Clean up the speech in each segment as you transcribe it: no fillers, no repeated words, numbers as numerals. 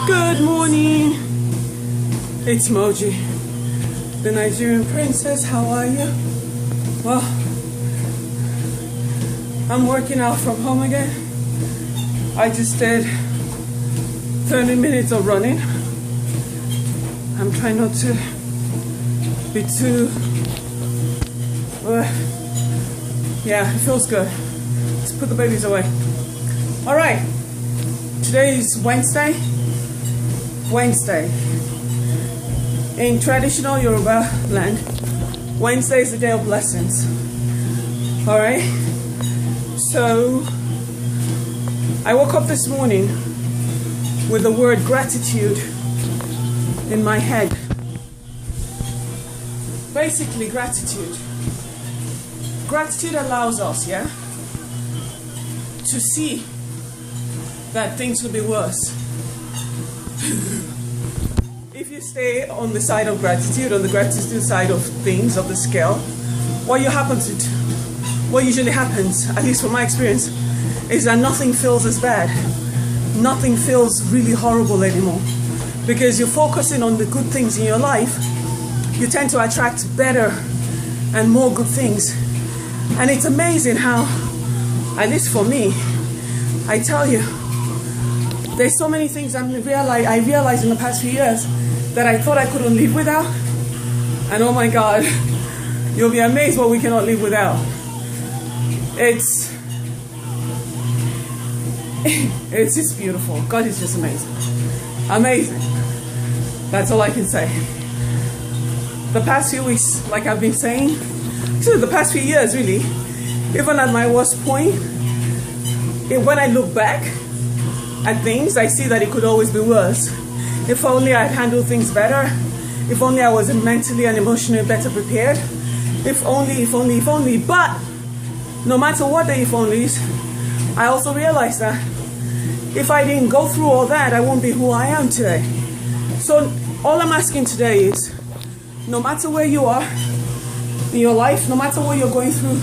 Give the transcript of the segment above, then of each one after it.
Good morning. It's Moji, the Nigerian princess. How are you? Well, I'm working out from home again. I just did 30 minutes of running. I'm trying not to be too... yeah, it feels good. Let's put the babies away. All right. Today is Wednesday. In traditional Yoruba land, Wednesday is the day of blessings. All right. So I woke up this morning with the word gratitude in my head. Basically, gratitude. Gratitude allows us, to see that things will be worse. If you stay on the side of gratitude, on the gratitude side of things, of the scale, what usually happens, at least from my experience, is that nothing feels as bad. Nothing feels really horrible anymore. Because you're focusing on the good things in your life, you tend to attract better and more good things. And it's amazing how, at least for me, I tell you, there's so many things I realized in the past few years that I thought I couldn't live without. And oh my God, you'll be amazed what we cannot live without. It's just beautiful. God is just amazing. Amazing. That's all I can say. The past few weeks, like I've been saying, the past few years really, even at my worst point, when I look back at things, I see that it could always be worse. If only I'd handled things better. If only I was mentally and emotionally better prepared. If only. But no matter what the if onlys, I also realized that if I didn't go through all that, I won't be who I am today. So all I'm asking today is, no matter where you are in your life, no matter what you're going through,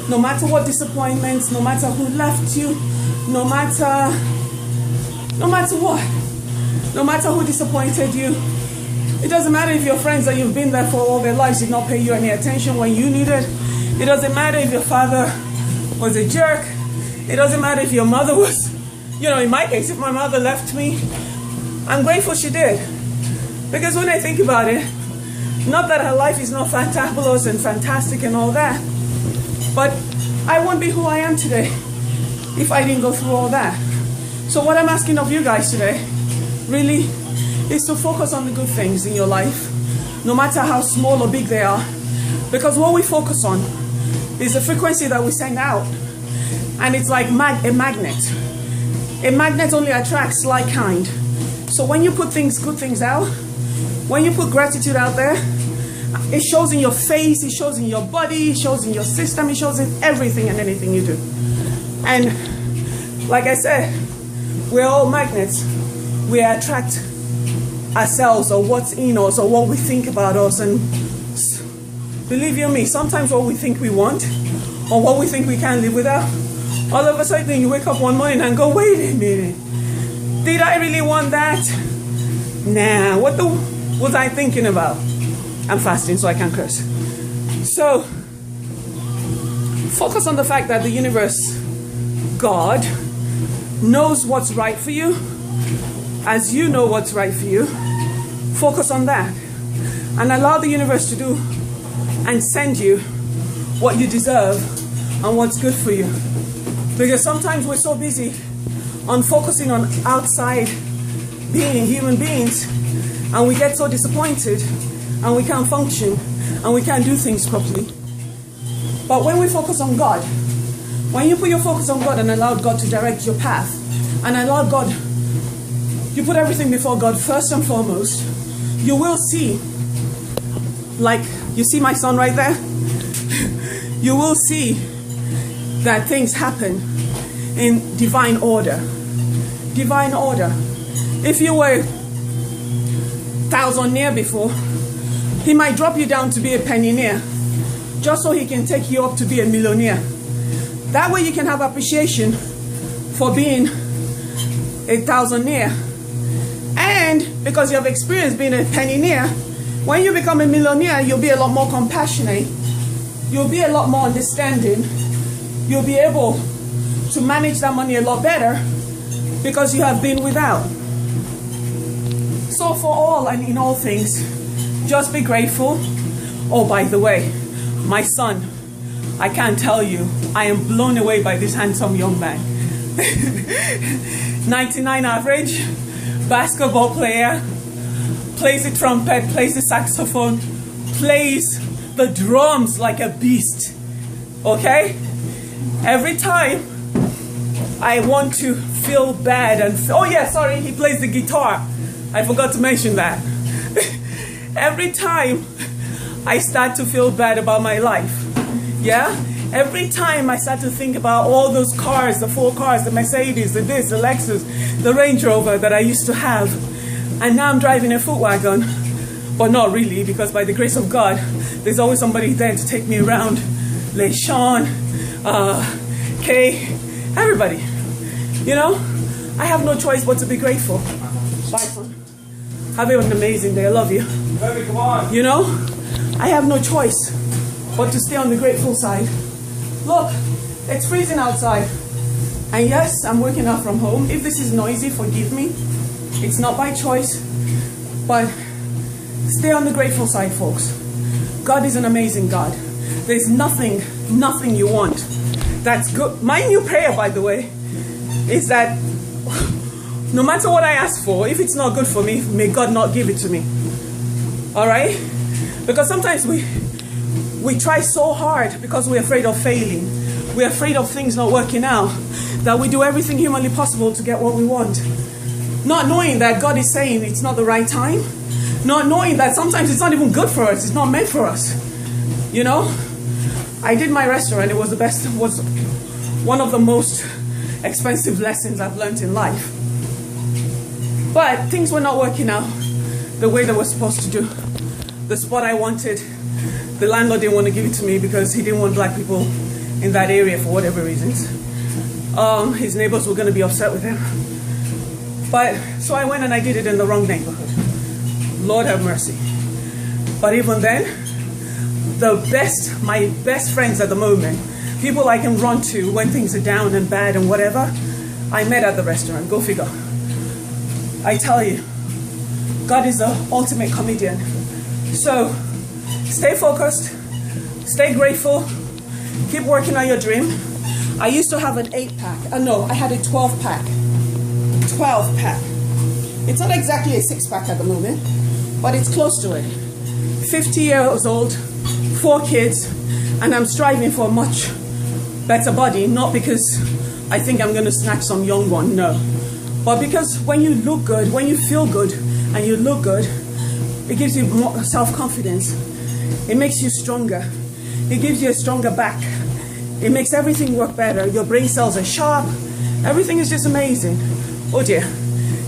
no matter what disappointments, no matter who left you, no matter what, no matter who disappointed you, it doesn't matter if your friends that you've been there for all their lives did not pay you any attention when you needed. It doesn't matter if your father was a jerk. It doesn't matter if your mother was, in my case, if my mother left me, I'm grateful she did. Because when I think about it, not that her life is not fantabulous and fantastic and all that, but I won't be who I am today if I didn't go through all that. So what I'm asking of you guys today, really, is to focus on the good things in your life, no matter how small or big they are. Because what we focus on is the frequency that we send out. And it's like a magnet. A magnet only attracts like kind. So when you put good things out, when you put gratitude out there, it shows in your face, it shows in your body, it shows in your system, it shows in everything and anything you do. And like I said, we're all magnets. We attract ourselves or what's in us or what we think about us. And believe you me, sometimes what we think we want or what we think we can't live without, all of a sudden you wake up one morning and go, wait a minute, did I really want that? Nah, what was I thinking about? I'm fasting so I can't curse. So focus on the fact that the universe, God, knows what's right for you as you know what's right for you. Focus on that and allow the universe to do and send you what you deserve and what's good for you. Because sometimes we're so busy on focusing on outside being human beings and we get so disappointed and we can't function and we can't do things properly. But when we focus on God, when you put your focus on God and allow God to direct your path and allow God, you put everything before God first and foremost, you will see, like you see my son right there, you will see that things happen in divine order. Divine order. If you were thousandaire before, he might drop you down to be a pensionaire just so he can take you up to be a millionaire. That way you can have appreciation for being a thousandaire. And because you have experience being a pensioner, when you become a millionaire, you'll be a lot more compassionate. You'll be a lot more understanding. You'll be able to manage that money a lot better because you have been without. So for all and in all things, just be grateful. Oh, by the way, my son, I can't tell you, I am blown away by this handsome young man. 99 average, basketball player, plays the trumpet, plays the saxophone, plays the drums like a beast. Okay? Every time I want to feel bad and oh yeah, sorry, he plays the guitar. I forgot to mention that. Every time I start to feel bad about my life, yeah? Every time I start to think about all those cars, the 4 cars, the Mercedes, the this, the Lexus, the Range Rover that I used to have, and now I'm driving a foot wagon, but not really, because by the grace of God, there's always somebody there to take me around. LeSean, Kay, everybody. You know, I have no choice but to be grateful. Bye, son. Have an amazing day. I love you. Baby, come on. You know, I have no choice but to stay on the grateful side. Look, it's freezing outside. And yes, I'm working out from home. If this is noisy, forgive me. It's not by choice. But stay on the grateful side, folks. God is an amazing God. There's nothing you want that's good. My new prayer, by the way, is that no matter what I ask for, if it's not good for me, may God not give it to me. All right? Because sometimes we try so hard because we're afraid of failing. We're afraid of things not working out, that we do everything humanly possible to get what we want. Not knowing that God is saying it's not the right time. Not knowing that sometimes it's not even good for us. It's not meant for us. You know? I did my restaurant. It was the best. It was one of the most expensive lessons I've learned in life. But things were not working out the way they were supposed to do. The spot I wanted, the landlord didn't want to give it to me because he didn't want black people in that area for whatever reasons. His neighbors were going to be upset with him. But so I went and I did it in the wrong neighborhood. Lord have mercy. But even then, my best friends at the moment, people I can run to when things are down and bad and whatever, I met at the restaurant. Go figure. I tell you, God is the ultimate comedian. So stay focused, stay grateful, keep working on your dream. I used to have an 8-pack. No, I had a 12-pack. 12-pack. It's not exactly a 6-pack at the moment, but it's close to it. 50 years old, 4 kids, and I'm striving for a much better body, not because I think I'm going to snatch some young one, no. But because when you look good, when you feel good, and you look good, it gives you more self-confidence. It makes you stronger. It gives you a stronger back. It makes everything work better. Your brain cells are sharp. Everything is just amazing. Oh dear,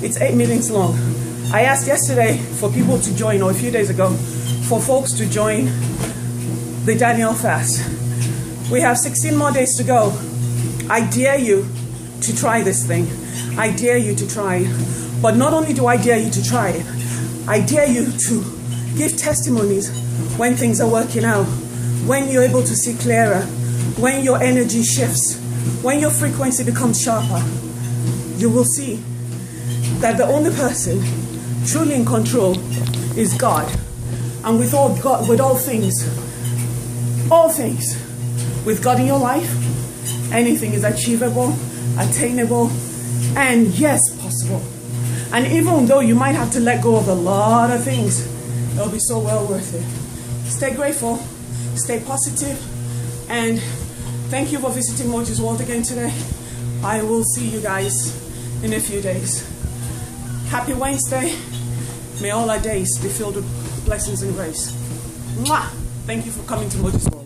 it's 8 minutes long. I asked yesterday for people to join, or a few days ago, for folks to join the Daniel fast. We have 16 more days to go. I dare you to try this thing. I dare you to try it. But not only do I dare you to try it, I dare you to give testimonies when things are working out, when you're able to see clearer, when your energy shifts, when your frequency becomes sharper. You will see that the only person truly in control is God. And with all things, with God in your life, anything is achievable, attainable, and yes, possible. And even though you might have to let go of a lot of things, it'll be so well worth it. Stay grateful, stay positive, and thank you for visiting Moji's World again today. I will see you guys in a few days. Happy Wednesday. May all our days be filled with blessings and grace. Mwah! Thank you for coming to Moji's World.